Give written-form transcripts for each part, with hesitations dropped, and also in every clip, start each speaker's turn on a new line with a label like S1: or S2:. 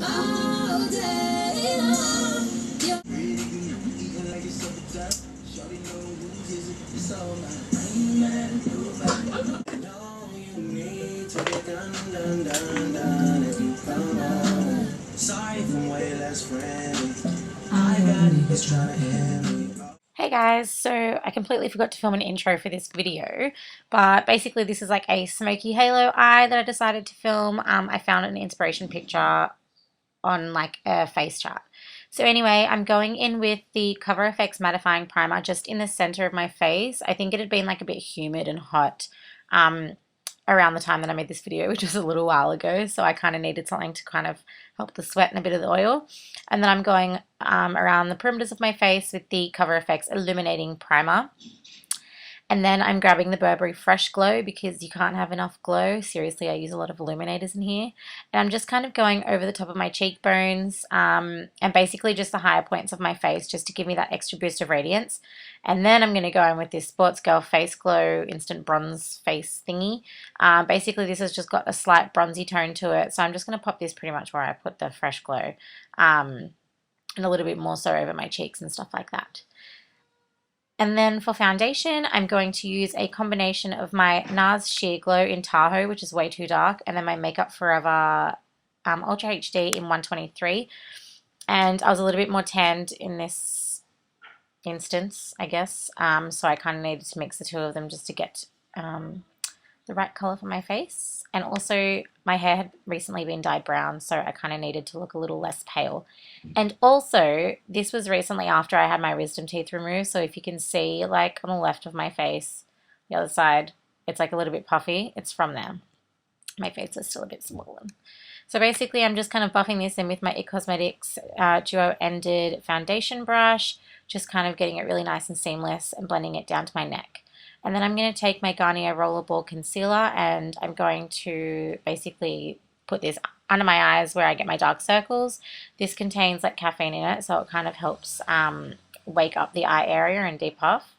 S1: all day long. Sorry if I'm way less friendly. I got niggas trying to hit me. Hey guys, so I completely forgot to film an intro for this video, but basically this is like a smoky halo eye that I decided to film. I found an inspiration picture on like a face chart. So anyway, I'm going in with the CoverFX mattifying primer just in the center of my face. I think it had been like a bit humid and hot around the time that I made this video, which was a little while ago, so I kind of needed something to kind of help the sweat and a bit of the oil. And then I'm going around the perimeters of my face with the CoverFX Illuminating Primer. And then I'm grabbing the Burberry Fresh Glow because you can't have enough glow. Seriously, I use a lot of illuminators in here. And I'm just kind of going over the top of my cheekbones and basically just the higher points of my face just to give me that extra boost of radiance. And then I'm going to go in with this SPORTSGIRL Face Glow Instant Bronze Face thingy. Basically, this has just got a slight bronzy tone to it. So I'm just going to pop this pretty much where I put the Fresh Glow and a little bit more so over my cheeks and stuff like that. And then for foundation, I'm going to use a combination of my Nars Sheer Glow in Tahoe, which is way too dark, and then my Makeup Forever Ultra HD in 123. And I was a little bit more tanned in this instance, I guess, so I kind of needed to mix the two of them just to get the right color for my face. And also my hair had recently been dyed brown, so I kind of needed to look a little less pale. And also this was recently after I had my wisdom teeth removed, so if you can see like on the left of my face, the other side, it's like a little bit puffy. It's from there. My face is still a bit swollen. So basically I'm just kind of buffing this in with my ITCOSMETICS duo-ended foundation brush, just kind of getting it really nice and seamless and blending it down to my neck. And then I'm going to take my Garnier Rollerball Concealer and I'm going to basically put this under my eyes where I get my dark circles. This contains like caffeine in it, so it kind of helps wake up the eye area and depuff.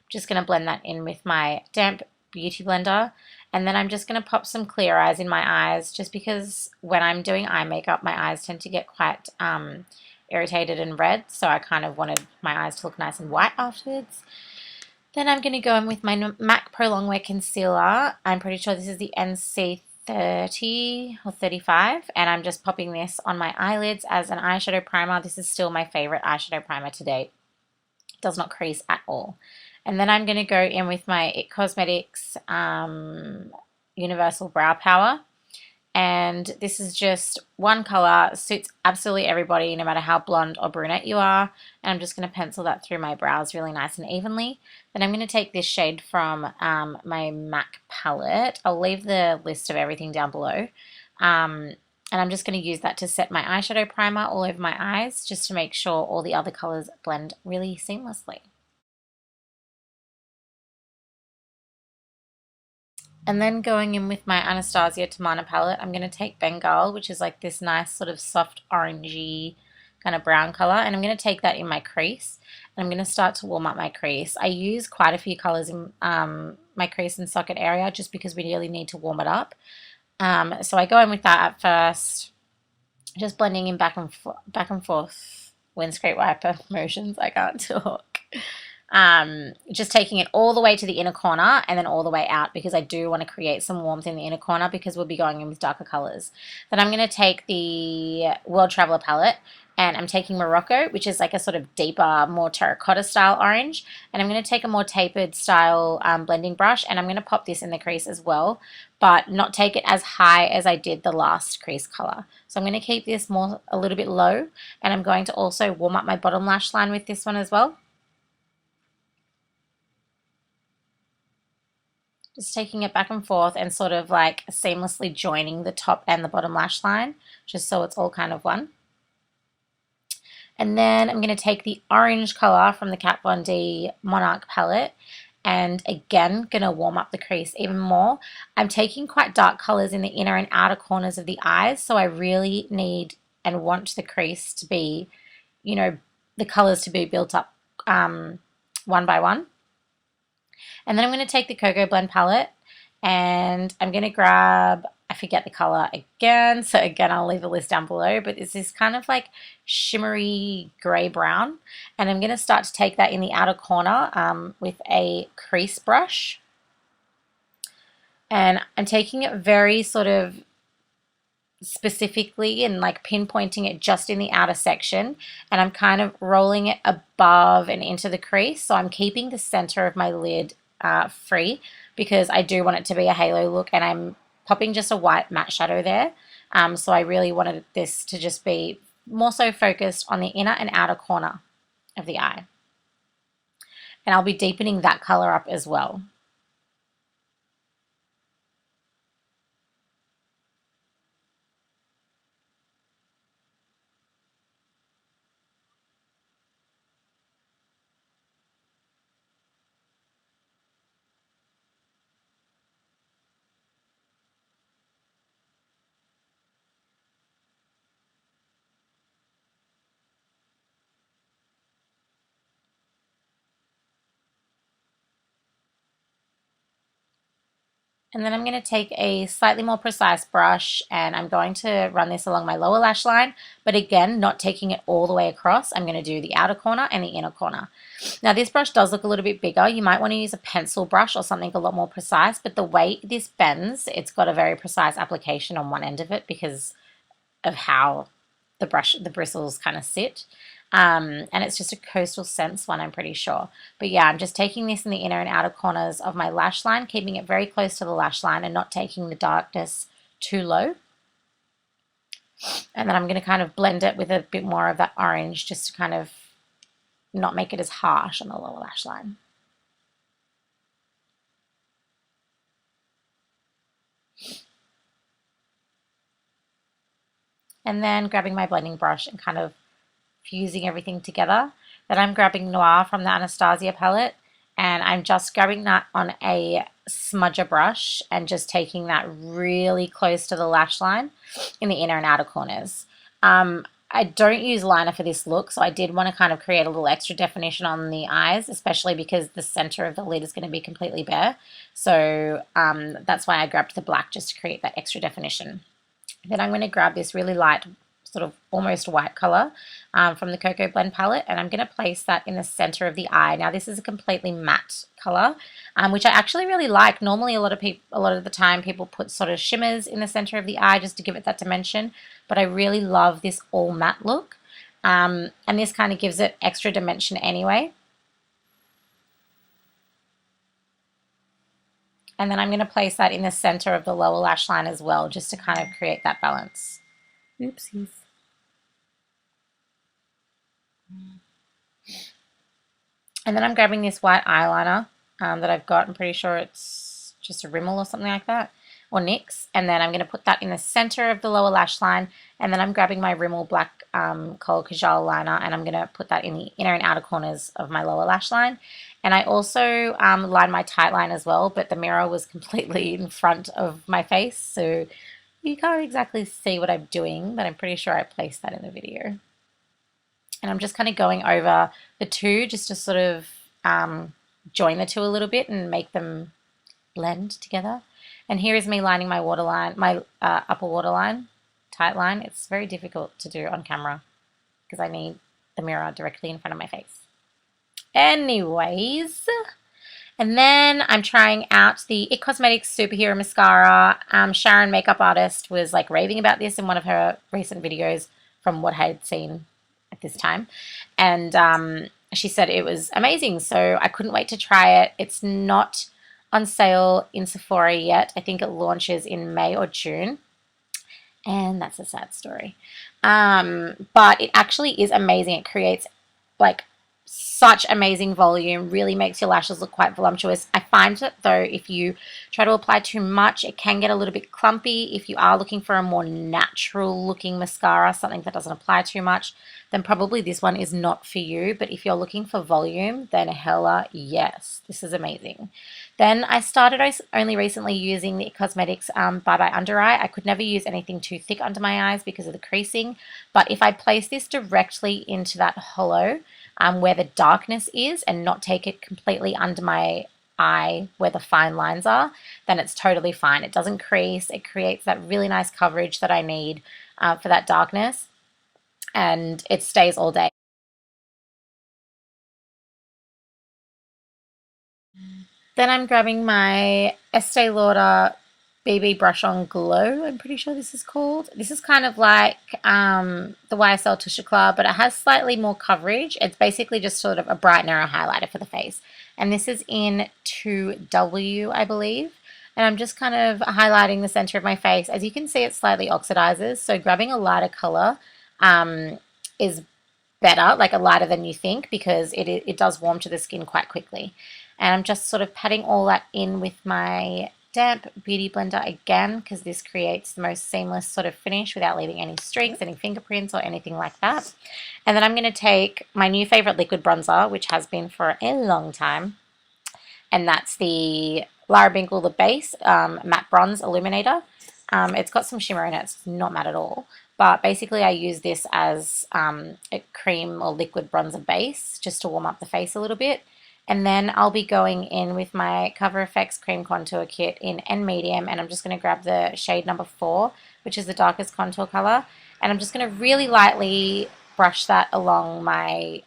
S1: Just going to blend that in with my damp beauty blender. And then I'm just going to pop some clear eyes in my eyes just because when I'm doing eye makeup, my eyes tend to get quite irritated and red. So I kind of wanted my eyes to look nice and white afterwards. Then I'm going to go in with my MAC Prolongwear Concealer. I'm pretty sure this is the NC30 or 35. And I'm just popping this on my eyelids as an eyeshadow primer. This is still my favorite eyeshadow primer to date. It does not crease at all. And then I'm going to go in with my ITCOSMETICS Universal Brow Power. And this is just one color, suits absolutely everybody, no matter how blonde or brunette you are. And I'm just going to pencil that through my brows really nice and evenly. Then I'm going to take this shade from my MAC palette. I'll leave the list of everything down below. And I'm just going to use that to set my eyeshadow primer all over my eyes, just to make sure all the other colors blend really seamlessly. And then going in with my Anastasia Tamanna Palette, I'm going to take Bengal, which is like this nice sort of soft orangey kind of brown color, and I'm going to take that in my crease. And I'm going to start to warm up my crease. I use quite a few colors in my crease and socket area just because we really need to warm it up. So I go in with that at first, just blending in back and forth windscreen wiper motions. I can't talk. Just taking it all the way to the inner corner and then all the way out because I do want to create some warmth in the inner corner because we'll be going in with darker colors. Then I'm going to take the World Traveler palette and I'm taking Morroco, which is like a sort of deeper, more terracotta style orange. And I'm going to take a more tapered style blending brush and I'm going to pop this in the crease as well, but not take it as high as I did the last crease color. So I'm going to keep this a little bit low, and I'm going to also warm up my bottom lash line with this one as well. Just taking it back and forth and sort of like seamlessly joining the top and the bottom lash line, just so it's all kind of one. And then I'm going to take the orange color from the Kat Von D Monarch palette and again going to warm up the crease even more. I'm taking quite dark colors in the inner and outer corners of the eyes, so I really need and want the crease to be, you know, the colors to be built up one by one. And then I'm going to take the Cocoa Blend palette and I'm going to grab, I I forget the color again, so again I'll leave a list down below, but it's this kind of like shimmery grey brown, and I'm going to start to take that in the outer corner with a crease brush, and I'm taking it very sort of specifically and like pinpointing it just in the outer section, and I'm kind of rolling it above and into the crease, so I'm keeping the center of my lid free because I do want it to be a halo look, and I'm popping just a white matte shadow there. So I really wanted this to just be more so focused on the inner and outer corner of the eye. And I'll be deepening that color up as well. And then I'm going to take a slightly more precise brush, and I'm going to run this along my lower lash line, but again, not taking it all the way across. I'm going to do the outer corner and the inner corner. Now this brush does look a little bit bigger. You might want to use a pencil brush or something a lot more precise, but the way this bends, it's got a very precise application on one end of it because of how the bristles kind of sit. And it's just a Coastal Scents one, I'm pretty sure. But yeah, I'm just taking this in the inner and outer corners of my lash line, keeping it very close to the lash line and not taking the darkness too low. And then I'm going to kind of blend it with a bit more of that orange just to kind of not make it as harsh on the lower lash line. And then grabbing my blending brush and kind of fusing everything together. Then I'm grabbing Noir from the Anastasia palette, and I'm just grabbing that on a smudger brush and just taking that really close to the lash line in the inner and outer corners. I don't use liner for this look, so I did want to kind of create a little extra definition on the eyes, especially because the center of the lid is going to be completely bare. So that's why I grabbed the black, just to create that extra definition. Then I'm going to grab this really light, sort of almost white color from the Cocoa Blend palette, and I'm going to place that in the center of the eye. Now this is a completely matte color, which I actually really like. Normally a lot of the time people put sort of shimmers in the center of the eye just to give it that dimension, but I really love this all matte look, and this kind of gives it extra dimension anyway. And then I'm going to place that in the center of the lower lash line as well, just to kind of create that balance. Oopsies. And then I'm grabbing this white eyeliner that I've got. I'm pretty sure it's just a Rimmel or something like that, or NYX. And then I'm going to put that in the center of the lower lash line. And then I'm grabbing my Rimmel black kohl kajal liner, and I'm going to put that in the inner and outer corners of my lower lash line. And I also line my tight line as well, but the mirror was completely in front of my face, so you can't exactly see what I'm doing, but I'm pretty sure I placed that in the video. And I'm just kind of going over the two just to sort of join the two a little bit and make them blend together. And here is me lining my waterline, my upper waterline, tight line. It's very difficult to do on camera because I need the mirror directly in front of my face. Anyways, and then I'm trying out the IT Cosmetics Superhero Mascara. Sharon, makeup artist, was like raving about this in one of her recent videos from what I had seen at this time. And she said it was amazing, so I couldn't wait to try it. It's not on sale in Sephora yet. I think it launches in May or June. And that's a sad story. But it actually is amazing. It creates like such amazing volume, really makes your lashes look quite voluptuous. I find that though, if you try to apply too much, it can get a little bit clumpy. If you are looking for a more natural looking mascara, something that doesn't apply too much, then probably this one is not for you. But if you're looking for volume, then hella yes, this is amazing. Then I started only recently using the IT Cosmetics Bye Bye Under Eye. I could never use anything too thick under my eyes because of the creasing, but if I place this directly into that hollow where the darkness is and not take it completely under my eye where the fine lines are, then it's totally fine. It doesn't crease. It creates that really nice coverage that I need for that darkness, and it stays all day. Then I'm grabbing my Estee Lauder BB Brush On Glow, I'm pretty sure this is called. This is kind of like the YSL Touche Eclat, but it has slightly more coverage. It's basically just sort of a bright, narrow highlighter for the face. And this is in 2W, I believe. And I'm just kind of highlighting the center of my face. As you can see, it slightly oxidizes, so grabbing a lighter color is better, like a lighter than you think, because it does warm to the skin quite quickly. And I'm just sort of patting all that in with my damp beauty blender again, because this creates the most seamless sort of finish without leaving any streaks, any fingerprints, or anything like that. And then I'm going to take my new favorite liquid bronzer, which has been for a long time, and that's the Lara Bingle The Base Matte Bronze Illuminator. It's got some shimmer in it. It's not matte at all. But basically I use this as a cream or liquid bronzer base just to warm up the face a little bit. And then I'll be going in with my CoverFX Cream Contour Kit in Nmedium, and I'm just going to grab the shade number 4, which is the darkest contour color. And I'm just going to really lightly brush that along my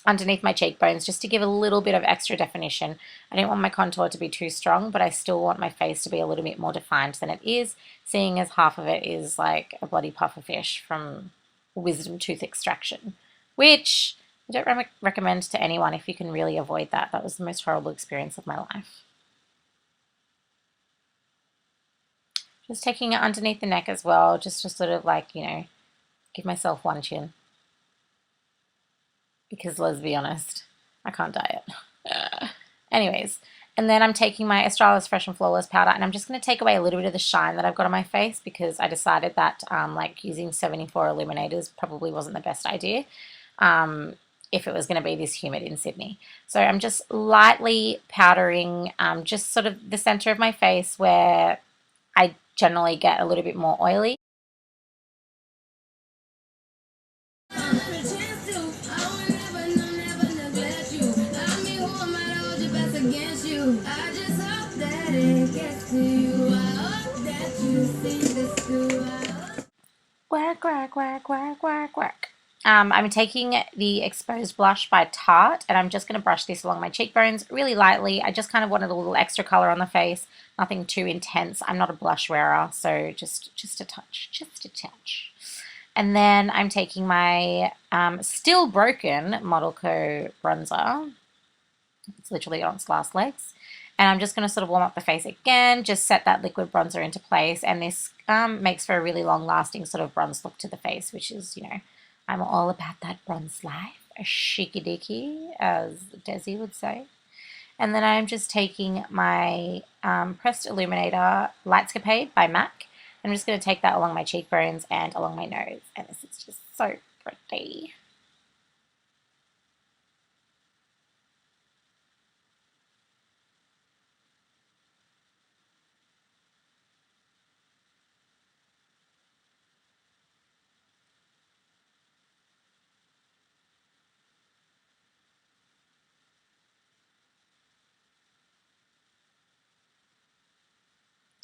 S1: underneath my cheekbones, just to give a little bit of extra definition. I don't want my contour to be too strong, but I still want my face to be a little bit more defined than it is, seeing as half of it is like a bloody puffer fish from wisdom tooth extraction, which I don't recommend to anyone if you can really avoid that. That was the most horrible experience of my life. Just taking it underneath the neck as well, just to sort of like, you know, give myself one chin. Because let's be honest, I can't diet. Anyways, and then I'm taking my AUSTRALIS Fresh and Flawless powder, and I'm just going to take away a little bit of the shine that I've got on my face, because I decided that like using 74 illuminators probably wasn't the best idea if it was going to be this humid in Sydney. So I'm just lightly powdering just sort of the center of my face where I generally get a little bit more oily. Quack, quack, quack, quack, quack, quack. I'm taking the Exposed Blush by Tarte, and I'm just going to brush this along my cheekbones really lightly. I just kind of wanted a little extra color on the face, nothing too intense. I'm not a blush wearer, so just a touch, just a touch. And then I'm taking my still broken MODELCO Bronzer. It's literally on its last legs. And I'm just going to sort of warm up the face again, just set that liquid bronzer into place. And this makes for a really long-lasting sort of bronze look to the face, which is, you know, I'm all about that bronze life, a chicky-dicky, as Desi would say. And then I'm just taking my Pressed Illuminator Lightscapade by MAC. I'm just going to take that along my cheekbones and along my nose. And this is just so pretty.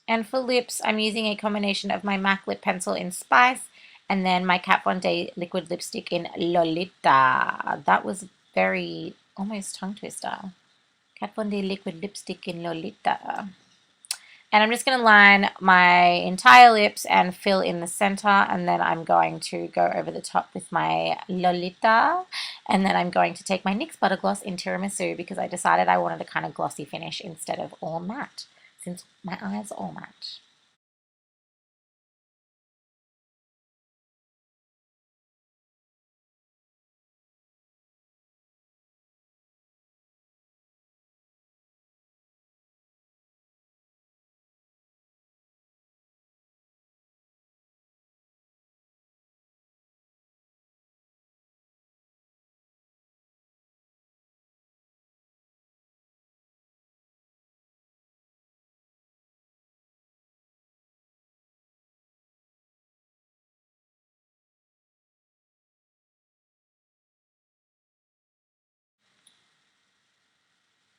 S1: And for lips, I'm using a combination of my MAC lip pencil in Spice and then my Kat Von D liquid lipstick in Lolita. That was very, almost tongue twister. Kat Von D liquid lipstick in Lolita. And I'm just going to line my entire lips and fill in the center, and then I'm going to go over the top with my Lolita, and then I'm going to take my NYX Butter Gloss in Tiramisu, because I decided I wanted a kind of glossy finish instead of all matte, since my eyes are all matte.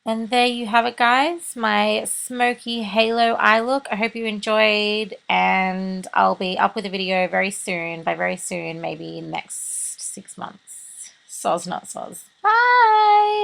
S1: And there you have it, guys, my smoky halo eye look. I hope you enjoyed, and I'll be up with a video very soon. By very soon, maybe next 6 months. Soz not soz. Bye!